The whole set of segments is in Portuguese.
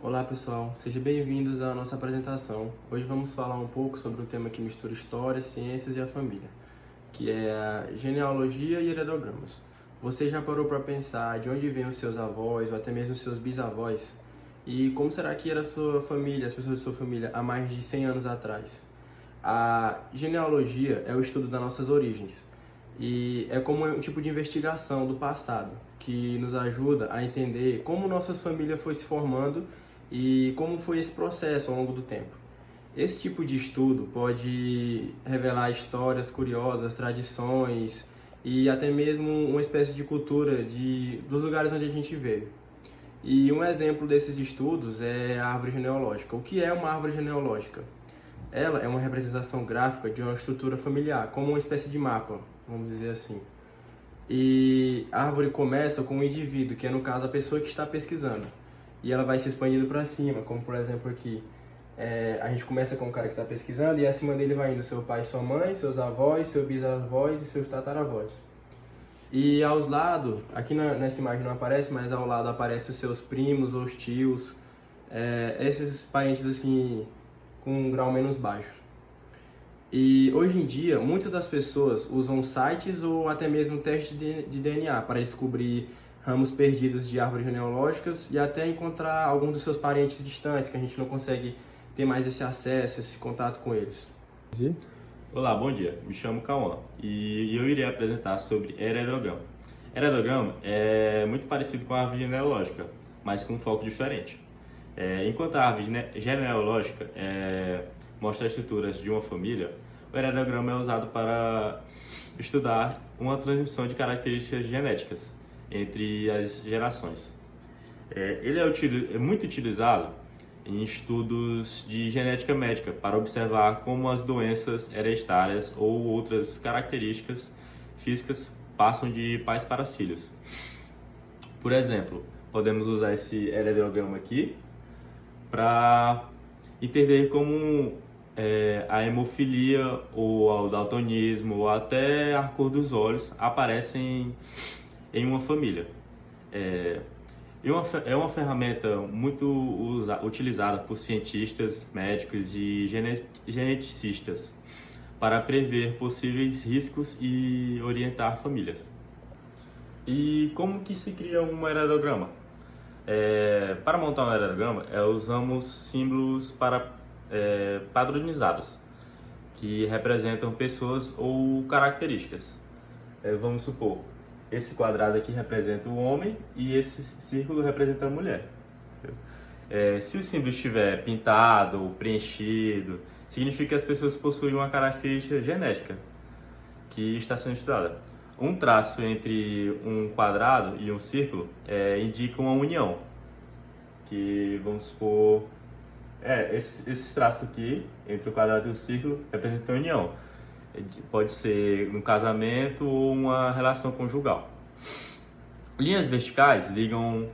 Olá pessoal, sejam bem-vindos à nossa apresentação. Hoje vamos falar um pouco sobre um tema que mistura história, ciências e a família, que é a genealogia e heredogramas. Você já parou para pensar de onde vêm os seus avós ou até mesmo os seus bisavós? E como será que era a sua família, as pessoas de sua família, há mais de 100 anos atrás? A genealogia é o estudo das nossas origens e é como um tipo de investigação do passado que nos ajuda a entender como nossa família foi se formando e como foi esse processo ao longo do tempo. Esse tipo de estudo pode revelar histórias curiosas, tradições e até mesmo uma espécie de cultura dos lugares onde a gente veio. E um exemplo desses estudos é a árvore genealógica. O que é uma árvore genealógica? Ela é uma representação gráfica de uma estrutura familiar, como uma espécie de mapa, vamos dizer assim. E a árvore começa com um indivíduo, que é no caso a pessoa que está pesquisando. E ela vai se expandindo para cima, como por exemplo aqui. A gente começa com o cara que está pesquisando e acima dele vai indo seu pai, sua mãe, seus avós, seus bisavós e seus tataravós. E aos lados, aqui nessa imagem não aparece, mas ao lado aparecem os seus primos ou os tios, esses parentes assim com um grau menos baixo. E hoje em dia, muitas das pessoas usam sites ou até mesmo testes de DNA para descobrir ramos perdidos de árvores genealógicas e até encontrar algum dos seus parentes distantes, que a gente não consegue ter mais esse acesso, esse contato com eles. Olá, bom dia. Me chamo Cauã e eu irei apresentar sobre heredograma. Heredograma é muito parecido com a árvore genealógica, mas com um foco diferente. Enquanto a árvore genealógica mostra as estruturas de uma família, o heredograma é usado para estudar uma transmissão de características genéticas entre as gerações. Ele é muito utilizado em estudos de genética médica para observar como as doenças hereditárias ou outras características físicas passam de pais para filhos. Por exemplo, podemos usar esse heredograma aqui para entender como a hemofilia ou o daltonismo ou até a cor dos olhos aparecem em uma família. É uma ferramenta muito utilizada por cientistas, médicos e geneticistas para prever possíveis riscos e orientar famílias. E como que se cria um heredograma? Para montar um heredograma, usamos símbolos padronizados, que representam pessoas ou características. Vamos supor, esse quadrado aqui representa o homem e esse círculo representa a mulher. Se o símbolo estiver pintado ou preenchido, significa que as pessoas possuem uma característica genética que está sendo estudada. Um traço entre um quadrado e um círculo indica uma união, que vamos supor, esse traço aqui entre o quadrado e o círculo representa a união. Pode ser um casamento ou uma relação conjugal. Linhas verticais ligam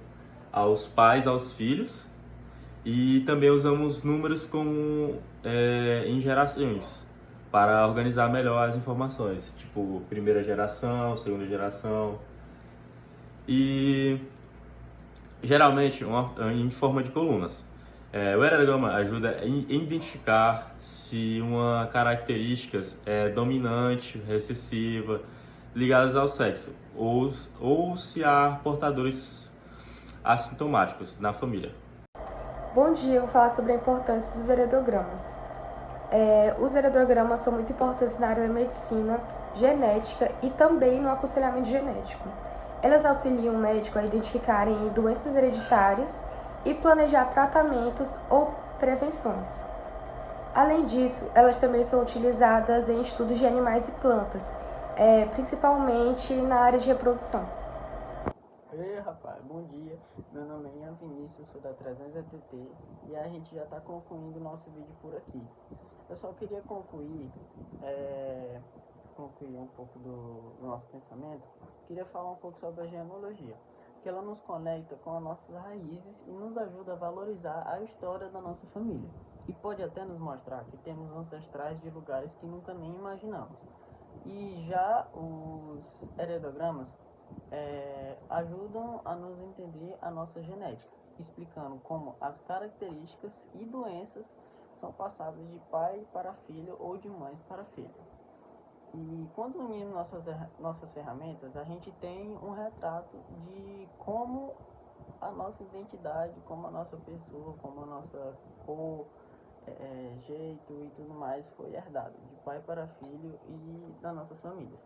aos pais aos filhos e também usamos números em gerações para organizar melhor as informações, tipo primeira geração, segunda geração e geralmente em forma de colunas. O heredograma ajuda a identificar se uma característica é dominante, recessiva, ligadas ao sexo, ou se há portadores assintomáticos na família. Bom dia, eu vou falar sobre a importância dos heredogramas. Os heredogramas são muito importantes na área da medicina, genética e também no aconselhamento genético. Elas auxiliam o médico a identificarem doenças hereditárias e planejar tratamentos ou prevenções. Além disso, elas também são utilizadas em estudos de animais e plantas, principalmente na área de reprodução. Ei rapaz, bom dia, meu nome é Ian Vinícius, sou da 300 ETT e a gente já está concluindo o nosso vídeo por aqui. Eu só queria concluir um pouco do nosso pensamento, queria falar um pouco sobre a genealogia, que ela nos conecta com as nossas raízes e nos ajuda a valorizar a história da nossa família. E pode até nos mostrar que temos ancestrais de lugares que nunca nem imaginamos. E já os heredogramas ajudam a nos entender a nossa genética. explicando como as características e doenças são passadas de pai para filho ou de mãe para filho. E quando unimos nossas ferramentas, a gente tem um retrato de como a nossa identidade, como a nossa pessoa, como a nossa cor, jeito e tudo mais foi herdado de pai para filho e das nossas famílias.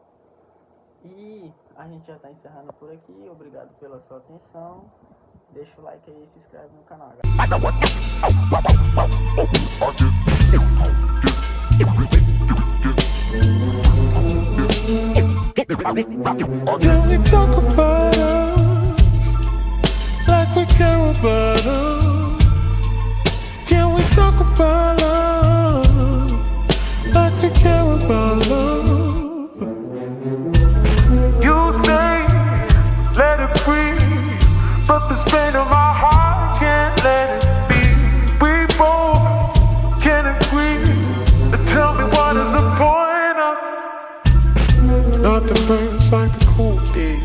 E a gente já está encerrando por aqui. Obrigado pela sua atenção. Deixa o like aí e se inscreve no canal. Can we talk about us like we care about us? Can we talk about us like we care about love? You say let it breathe, but this pain of my heart can't let it be. We both can agree. Tell me what is the point of nothing burns like the cold days.